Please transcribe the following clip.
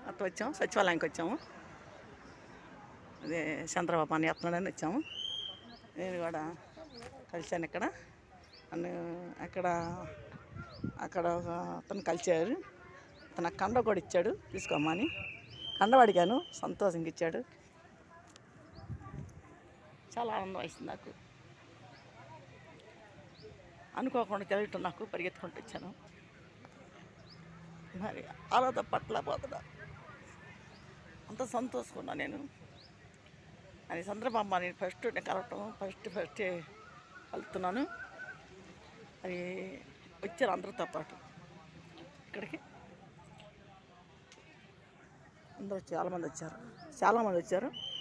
అట్లా వచ్చాము, సచివాలయానికి వచ్చాము. అదే చంద్రబాబు అని ఎత్తున్నాడని వచ్చాము. నేను కూడా కలిశాను ఇక్కడ. నన్ను అక్కడ ఒక అతను కలిశారు. అతను కండ కూడా ఇచ్చాడు, తీసుకోమని. కండ అడిగాను, సంతోషంగా ఇచ్చాడు. చాలా ఆనందం వేసింది నాకు. అనుకోకుండా జరగటం నాకు పరిగెత్తుకుంటూ వచ్చాను. మరి ఆరాధ పట్ల పోతున్నా అంత సంతోషంగా నేను. అని చంద్రబాబు అని ఫస్ట్ నేను కలవటం ఫస్ట్ కలుస్తున్నాను. అది వచ్చారు అందరితో పాటు ఇక్కడికి. అందరూ చాలామంది వచ్చారు.